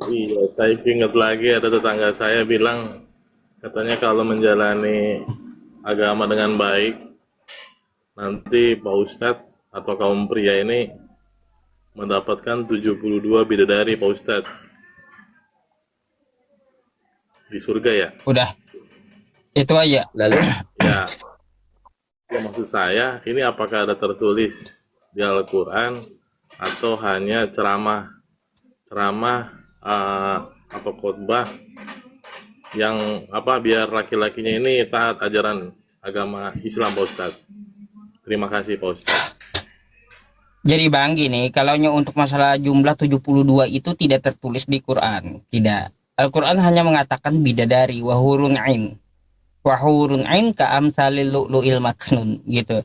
Iya, saya ingat lagi ada tetangga saya bilang katanya kalau menjalani agama dengan baik, nanti Pak Ustadz atau kaum pria ini mendapatkan 72 bidadari Pak Ustadz di surga ya. Udah, itu aja. Lalu Ya, ya maksud saya ini apakah ada tertulis di Al-Quran atau hanya ceramah eh, atau khotbah yang apa biar laki-lakinya ini taat ajaran agama Islam Pak Ustadz. Terima kasih Pak Ustadz. Jadi Bang gini, kalau untuk masalah jumlah 72 itu tidak tertulis di Quran. Tidak. Al-Quran hanya mengatakan bidadari wahurun ain. Wahurun ain ka'amsalil lu'lu'il maknun gitu.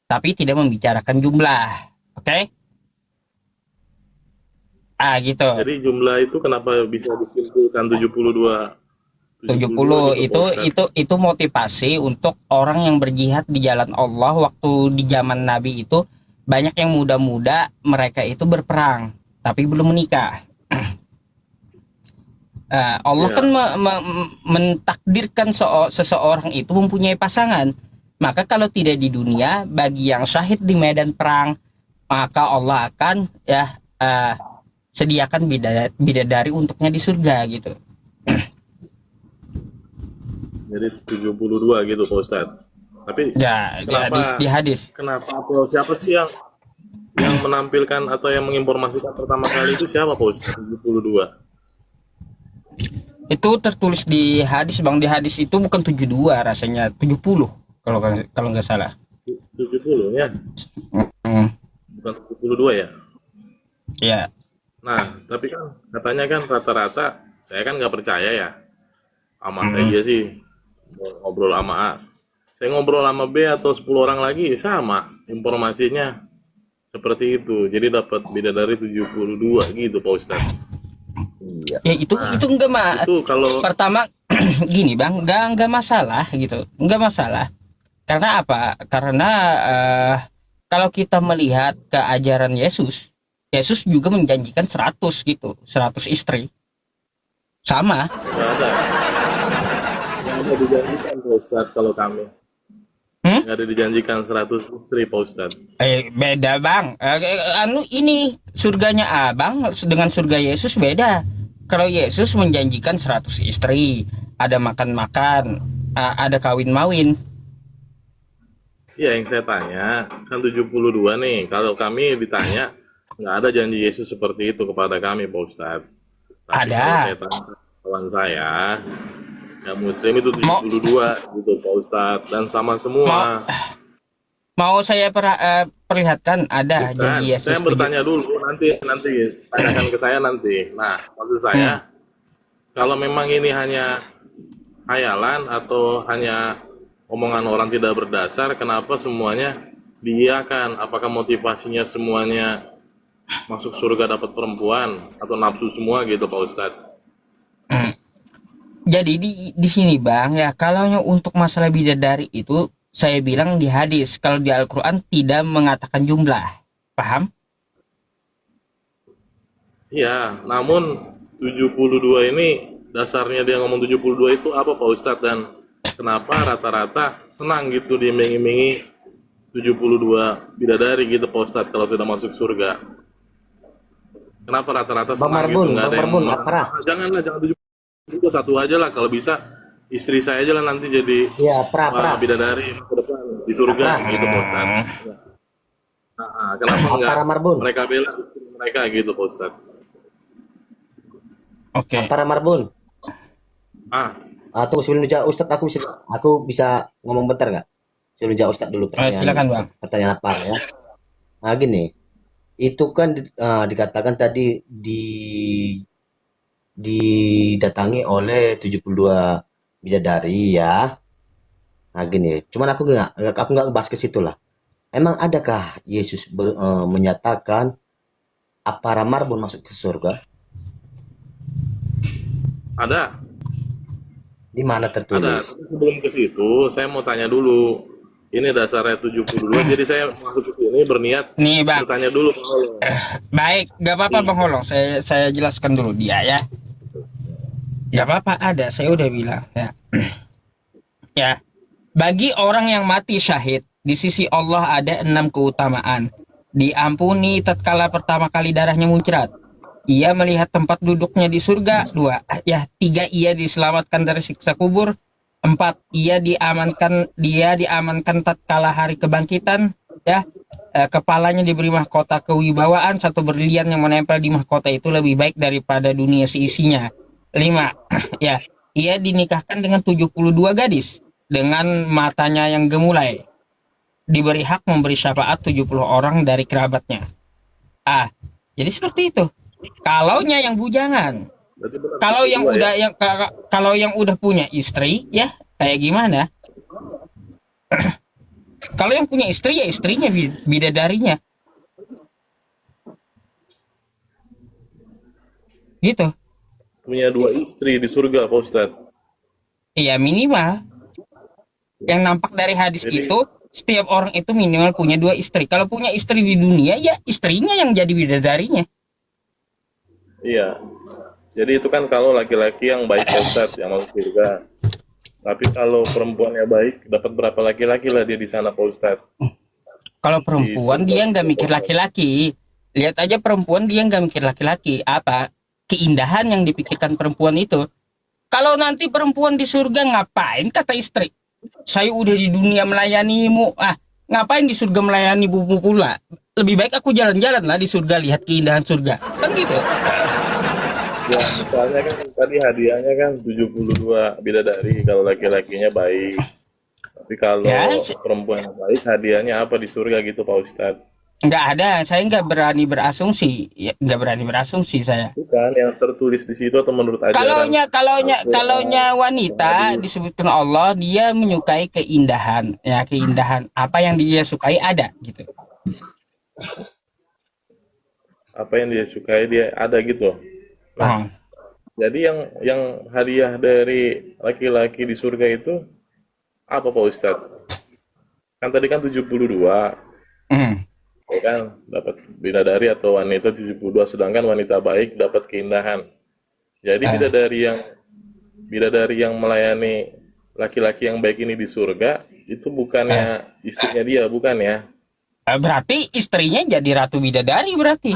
Tapi tidak membicarakan jumlah. Oke? Ah gitu. Jadi jumlah itu kenapa bisa disimpulkan 72 70 gitu Pak Ustadz. itu motivasi untuk orang yang berjihad di jalan Allah waktu di zaman Nabi itu banyak yang muda-muda mereka itu berperang tapi belum menikah. Allah kan Ya, mentakdirkan seseorang itu mempunyai pasangan. Maka kalau tidak di dunia, bagi yang syahid di medan perang, maka Allah akan sediakan bidadari untuknya di surga gitu. jadi 72 gitu Pak Ustadz. Tapi Ya, kenapa di hadis. kenapa atau siapa sih yang menampilkan atau yang menginformasikan pertama kali itu siapa Pak Ustadz? 72. Itu tertulis di hadis Bang, di hadis itu bukan 72 rasanya 70 kalau kalau nggak salah. 70 ya, Hmm, bukan 72 ya. ya. Nah, tapi kan katanya kan rata-rata saya kan nggak percaya ya. Sama Hmm. saya sih mau ngobrol sama A. Saya ngobrol sama B atau 10 orang lagi sama informasinya seperti itu. Jadi dapat bidadari 72 gitu Pak Ustadz. iya. Ya itu enggak Itu kalau pertama gini Bang, enggak masalah gitu. Enggak masalah. Karena apa? Karena kalau kita melihat ke ajaran Yesus, Yesus juga menjanjikan 100 gitu, 100 istri. Sama. nggak ada yang ada dijanjikan Pak Ustadz kalau kami. Hmm? Nggak ada dijanjikan 100 istri Pak Ustadz. Beda Bang. Ini surganya Abang dengan surga Yesus beda. Kalau Yesus menjanjikan 100 istri, ada makan-makan, ada kawin-mawin. Iya yang saya tanya kan 72 nih. Kalau kami ditanya nggak ada janji Yesus seperti itu kepada kami Pak Ustadz. Tapi kalau Ada. saya tanya kawan saya yang Muslim itu Mau 72 gitu Pak Ustadz dan sama mau semua. mau saya perlihatkan ada Bukan, janji saya Yesus bertanya dulu nanti nanti tanyakan ke saya nanti. Nah maksud Hmm. saya kalau memang ini hanya hayalan atau hanya omongan orang tidak berdasar, kenapa semuanya diiyakan? Apakah motivasinya semuanya masuk surga dapat perempuan atau nafsu semua gitu Pak Ustadz? Jadi di sini Bang ya, kalau yang untuk masalah bidadari itu saya bilang di hadis, kalau di Al-Qur'an tidak mengatakan jumlah. Paham? Iya, namun 72 ini dasarnya dia ngomong 72 itu apa Pak Ustadz dan kenapa rata-rata senang gitu diiming-imingi 72 bidadari gitu Pak Ustadz kalau sudah masuk surga? Kenapa rata-rata Bang senang gitu? Marbun, Nggak Bang ada yang Marbun, apa? janganlah jangan 72 satu aja lah kalau bisa istri saya aja lah nanti jadi Iya, pra. bidadari ke depan di surga Apa? gitu Pak Ustadz. Nah, kenapa enggak Apa Marbun? mereka bela istri mereka gitu Pak Ustadz? Oke. Apa Marbun? Ah, Tunggu sebelum dijawab Ustadz, aku bisa ngomong bentar nggak? Sebelum dijawab Ustadz dulu Silakan Bang. pertanyaan apa ya? Nah gini, itu kan dikatakan tadi didatangi oleh 72 bidadari ya. Nah gini, cuman aku nggak bahas ke situ lah. Emang adakah Yesus menyatakan apa Marbun masuk ke surga? ada. Di mana Ada, tertulis? tapi sebelum ke situ, saya mau tanya dulu. Ini dasarnya 72, jadi saya masuk ke sini berniat Nih Bang. bertanya dulu Pak Holo. Baik, gak apa-apa Bang Holong. Saya jelaskan dulu dia ya. Gak apa-apa, ada, saya udah bilang ya. Ya, bagi orang yang mati syahid di sisi Allah ada 6 keutamaan. Diampuni tatkala pertama kali darahnya muncrat. Ia melihat tempat duduknya di surga. 2, ya, 3, ia diselamatkan dari siksa kubur. 4, dia diamankan tatkala hari kebangkitan. Ya, kepalanya diberi mahkota kewibawaan. 1 berlian yang menempel di mahkota itu lebih baik daripada dunia seisinya. 5, ya, ia dinikahkan dengan 72 gadis dengan matanya yang gemulai. Diberi hak memberi syafaat 70 orang dari kerabatnya. Jadi seperti itu. Kalaunya yang bujangan. Berarti benar Kalau yang 72 udah ya. kalau yang udah punya istri, ya kayak gimana? Kalau yang punya istri, ya istrinya bidadarinya. Gitu. Punya 2 istri di surga, Pak Ustadz. Iya, minimal. Yang nampak dari hadis Jadi itu, setiap orang itu minimal punya 2 istri. Kalau punya istri di dunia, ya istrinya yang jadi bidadarinya. iya. Jadi itu kan kalau laki-laki yang baik, Pak Ustadz, yang masuk surga. Tapi kalau perempuannya baik, dapat berapa laki-laki lah dia di sana, Pak Ustadz. Kalau Di perempuan surga. dia nggak mikir laki-laki. Lihat aja perempuan dia nggak mikir laki-laki. Apa? Keindahan yang dipikirkan perempuan itu. Kalau nanti perempuan di surga ngapain kata istri? Saya udah di dunia melayanimu. Ngapain di surga melayani bubu pula? Lebih baik aku jalan-jalan lah di surga lihat keindahan surga. Kan gitu. Ya, misalnya kan tadi hadiahnya kan 72 bidadari kalau laki-lakinya baik. Tapi kalau Ya, perempuan yang baik, hadiahnya apa di surga gitu, Pak Ustadz? nggak ada. Saya nggak berani berasumsi. Ya, nggak berani berasumsi saya. Bukan yang tertulis di situ atau menurut ajaran Kalaunya Al-Quran, wanita hadis, disebutkan Allah dia menyukai keindahan, ya keindahan apa yang dia sukai ada gitu. apa yang dia sukai dia ada gitu. Nah, Oh. jadi yang hadiah dari laki-laki di surga itu apa, Pak Ustadz? Kan tadi kan 72, Hmm. ya kan? Dapat bidadari atau wanita 72, sedangkan wanita baik dapat keindahan. Jadi Eh, bidadari yang melayani laki-laki yang baik ini di surga itu eh. bukannya istrinya dia, bukan ya? Berarti istrinya jadi ratu bidadari berarti.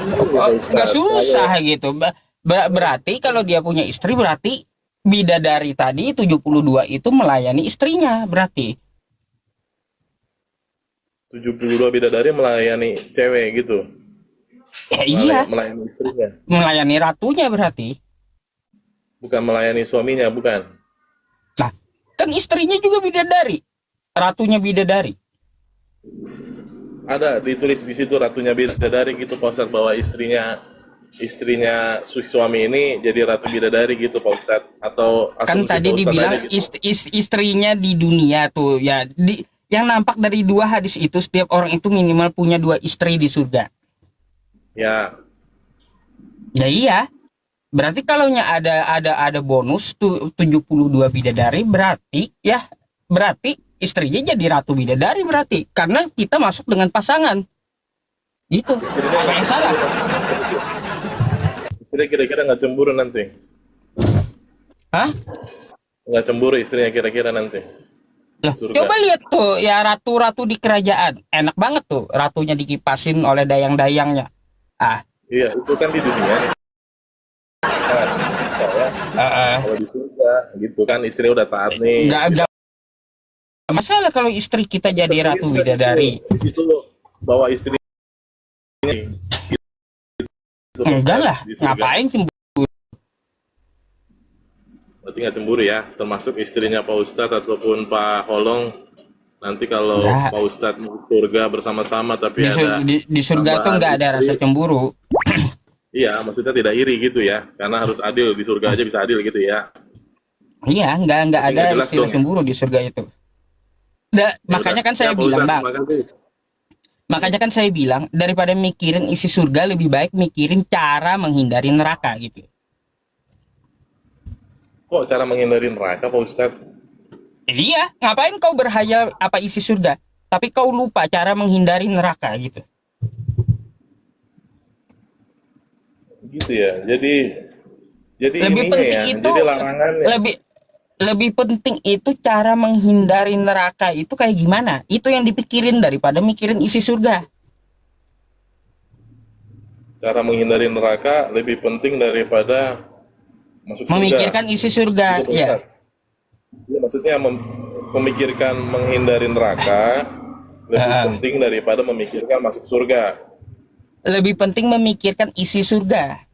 Ya, Pak Nggak Ustadz, susah gitu. Berarti kalau dia punya istri berarti bidadari tadi 72 itu melayani istrinya berarti. 72 bidadari melayani cewek gitu, Ya iya, melayani istrinya, melayani ratunya berarti. bukan melayani suaminya, bukan. Nah, kan istrinya juga bidadari. Ratunya bidadari. Ada ditulis di situ ratunya bidadari gitu, Pak Ustadz, bahwa istrinya suami ini jadi ratu bidadari gitu, Pak Ustadz, atau Kan asumsi tadi Pak Ustadz aja dibilang gitu. istrinya di dunia tuh ya yang nampak dari 2 hadis itu setiap orang itu minimal punya 2 istri di surga. Ya, Ya iya. Berarti kalaunya ada bonus tuh 72 bidadari berarti istrinya jadi ratu bidadari berarti karena kita masuk dengan pasangan. Gitu. istrinya Apa yang salah? istrinya kira-kira nggak cemburu nanti, Hah? nggak cemburu istrinya kira-kira nanti Lah, surga. coba lihat tuh ya ratu-ratu di kerajaan. Enak banget tuh ratunya dikipasin oleh dayang-dayangnya. Ah, Iya, itu kan di dunia nih. Kan, ya, eh, kalau di surga gitu kan istrinya udah taat nih. nggak masalah kalau istri kita jadi ratu bidadari. Di situ bawa istri gitu, Pak Enggak Ustadz, lah, di surga. ngapain cemburu? Berarti nggak cemburu ya, termasuk istrinya Pak Ustadz ataupun Pak Holong. Nanti kalau Enggak. Pak Ustadz mau ke surga bersama-sama tapi Di, ada di surga tuh tambahan nggak ada rasa istri, cemburu. iya maksudnya tidak iri gitu ya, karena harus adil di surga aja bisa adil gitu ya. Iya, nggak Tapi ada nggak jelas istilah dong ya. cemburu di surga itu. Ya udah, Makanya kan ya saya Pak bilang, Ustadz, Bang. terima kasih. Makanya kan saya bilang daripada mikirin isi surga lebih baik mikirin cara menghindari neraka gitu. Kok cara menghindari neraka, Pak Ustadz? Iya, ngapain kau berhayal apa isi surga, tapi kau lupa cara menghindari neraka gitu. Gitu ya. Jadi Jadi Lebih ininya penting ya, itu jadi larangannya. lebih lebih penting itu cara menghindari neraka itu kayak gimana? Itu yang dipikirin daripada mikirin isi surga. Cara menghindari neraka lebih penting daripada masuk surga. Memikirkan isi surga, Gitu Pak ya. Ustadz. Ya, maksudnya memikirkan menghindari neraka lebih Heeh. penting daripada memikirkan masuk surga. Lebih penting memikirkan isi surga.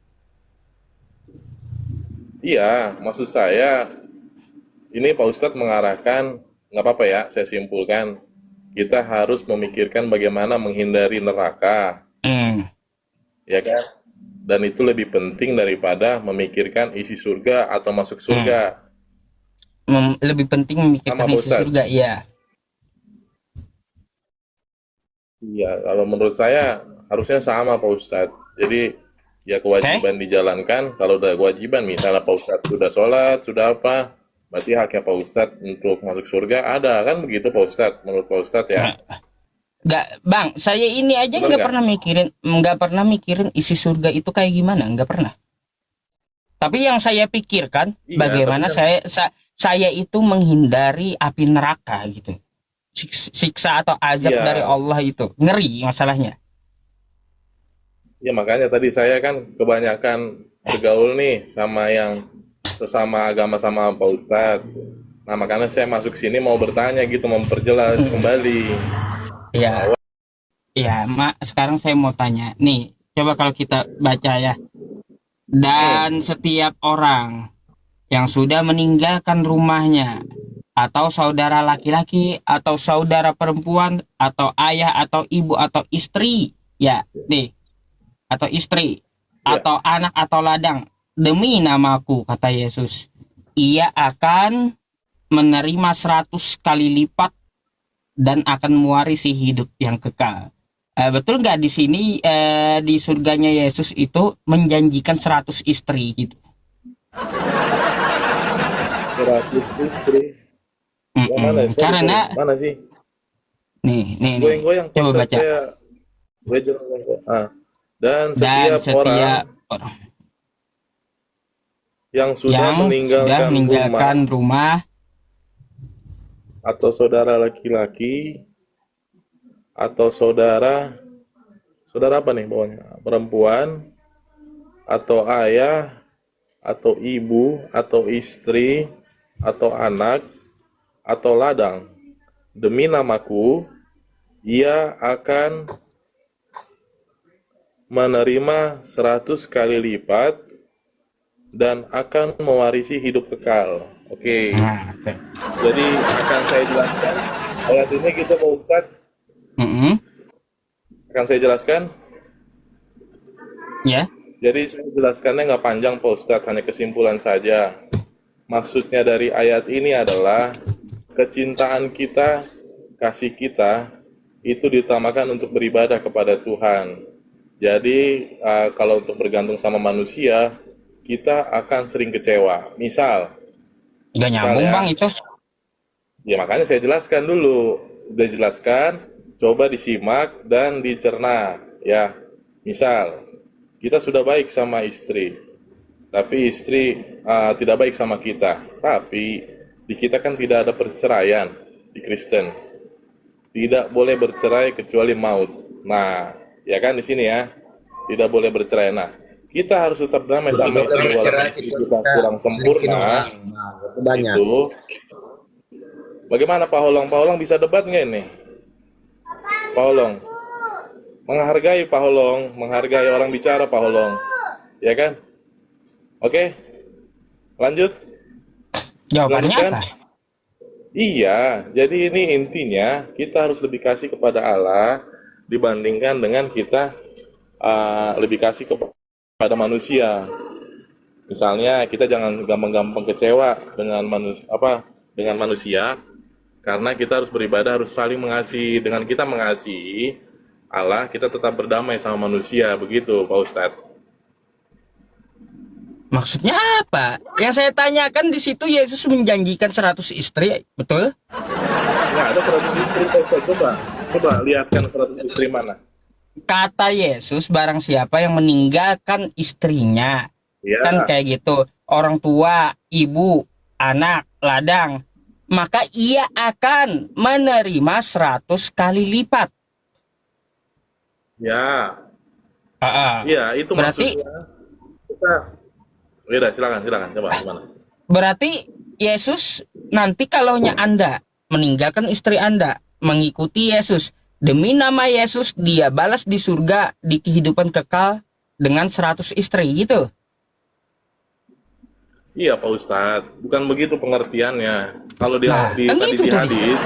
Iya, maksud saya ini Pak Ustadz mengarahkan, nggak apa-apa ya, saya simpulkan. Kita harus memikirkan bagaimana menghindari neraka, Hmm. ya kan? Dan itu lebih penting daripada memikirkan isi surga atau masuk Hmm. surga. Lebih penting Sama memikirkan Pak isi Ustadz. surga, ya. Iya, kalau menurut saya harusnya sama Pak Ustadz. Jadi ya Oke? kewajiban dijalankan. Kalau udah kewajiban, misalnya Pak Ustadz sudah sholat, sudah apa, berarti haknya Pak Ustadz untuk masuk surga ada kan begitu Pak Ustadz? Menurut Pak Ustadz ya, Nggak, Bang, saya ini aja benar nggak? nggak pernah mikirin isi surga itu kayak gimana, nggak pernah. Tapi yang saya pikirkan, Iya, tapi bagaimana kan saya itu menghindari api neraka gitu. Siksa atau azab dari iya, Allah itu ngeri masalahnya. ya makanya tadi saya kan kebanyakan bergaul nih sama yang sesama agama sama Pak Ustadz. Nah makanya saya masuk sini mau bertanya gitu, memperjelas kembali. Ya, ya, Mak, sekarang saya mau tanya. Nih, coba kalau kita baca ya. Dan Hmm, setiap orang yang sudah meninggalkan rumahnya atau saudara laki-laki atau saudara perempuan atau ayah atau ibu atau istri, ya, nih, atau istri ya, atau anak atau ladang demi namaku, kata Yesus, ia akan menerima 100 kali lipat dan akan mewarisi hidup yang kekal. Betul nggak di sini, di surganya Yesus itu menjanjikan 100 istri gitu? 100 istri. Yang mana? Sorry, sorry. Karena Mana sih? nih, Goyang-goyang Pak coba Ustadz baca. saya. Gue ah. Dan Dan setiap orang setiap orang yang sudah yang sudah meninggalkan rumah meninggalkan rumah, atau saudara laki-laki atau saudara saudara apa nih bawahnya? Perempuan atau ayah atau ibu atau istri atau anak atau ladang demi namaku ia akan menerima 100 kali lipat dan akan mewarisi hidup kekal. Oke, nah, oke. jadi akan saya jelaskan ayat ini gitu Pak Ustadz. Mm-mm. Akan saya jelaskan. Ya, Jadi saya jelaskannya nggak panjang Pak Ustadz, hanya kesimpulan saja. Maksudnya dari ayat ini adalah kecintaan kita, kasih kita itu diutamakan untuk beribadah kepada Tuhan. Jadi kalau untuk bergantung sama manusia, kita akan sering kecewa. nggak Misal nyambung bang ya, itu. ya makanya saya jelaskan dulu. Udah jelaskan, coba disimak dan dicerna. Ya, misal kita sudah baik sama istri, tapi istri tidak baik sama kita. Tapi di kita kan tidak ada perceraian di Kristen. Tidak boleh bercerai kecuali maut. Nah, ya kan di sini ya, tidak boleh bercerai. Nah, kita harus tetap damai sama Boleh istri walaupun bercerai istri kecuali kita kita kurang selingkuhin sempurna. orang. Nah, itu banyak. Itu bagaimana Pak Holong? Pak Holong bisa debat nggak ini? Pak Holong, menghargai Pak Holong, menghargai orang bicara Pak Holong, ya kan? Oke, lanjut, Jawabannya dilanjutkan. apa? Iya, jadi ini intinya kita harus lebih kasih kepada Allah dibandingkan dengan kita lebih kasih kepada manusia. Misalnya kita jangan gampang-gampang kecewa dengan dengan manusia, karena kita harus beribadah, harus saling mengasihi. Dengan kita mengasihi Allah, kita tetap berdamai sama manusia, begitu Pak Ustadz. Maksudnya apa? Yang saya tanyakan di situ Yesus menjanjikan 100 istri, betul? Nggak ada 100 istri Pak Ustadz, coba lihatkan 100 istri mana. Kata Yesus, barang siapa yang meninggalkan istrinya Kan Ya, kayak gitu. Orang tua, ibu, anak, ladang. Maka ia akan menerima 100 kali lipat. ya, Ah, ah. iya itu Berarti maksudnya kita. Ya udah, silakan, silakan, coba gimana? berarti Yesus nanti kalaunya Anda meninggalkan istri Anda, mengikuti Yesus, demi nama Yesus dia balas di surga di kehidupan kekal dengan 100 istri gitu. Iya Pak Ustadz, bukan begitu pengertiannya. Kalau di, Nah, kan tadi gitu di tadi. hadis,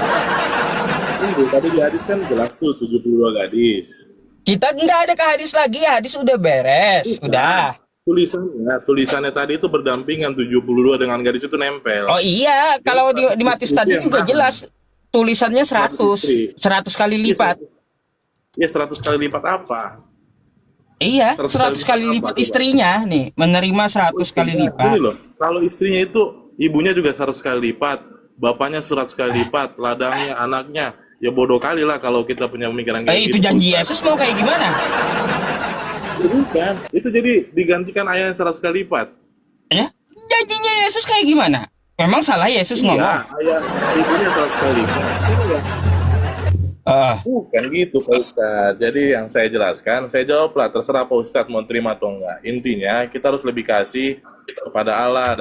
tadi di hadis kan jelas tuh 72 gadis. Kita nggak ada ke hadis lagi, hadis udah beres, Bukan. udah. Tulisannya tadi itu berdampingan 72 dengan gadis itu nempel. Oh iya, Jadi kalau 100 di Matius istri itu tadi yang juga mana? jelas tulisannya 100 100, istri. 100 kali Iya, lipat. iya 100 kali lipat apa? Iya, 100 kali 100 lipat kali apa lipat coba? istrinya nih, menerima Oh, 100 kali tidak. Gini lipat. loh, kalau istrinya itu ibunya juga 100 kali lipat, bapaknya 100 kali lipat, ladangnya, anaknya, ya bodoh kali lah kalau kita punya pemikiran kayak Itu gitu, Pak janji Ustadz. Yesus mau kayak gimana? Ya, bukan, itu jadi digantikan ayat 100 kali lipat. Ya, janjinya Yesus kayak gimana? Memang salah Yesus ngomong. Iya, ayat ibunya 100 kali lipat. Iya. Ah, Bukan gitu Pak Ustadz. Jadi yang saya jelaskan, saya jawab lah, terserah Pak Ustadz mau terima atau enggak. Intinya kita harus lebih kasih kepada Allah.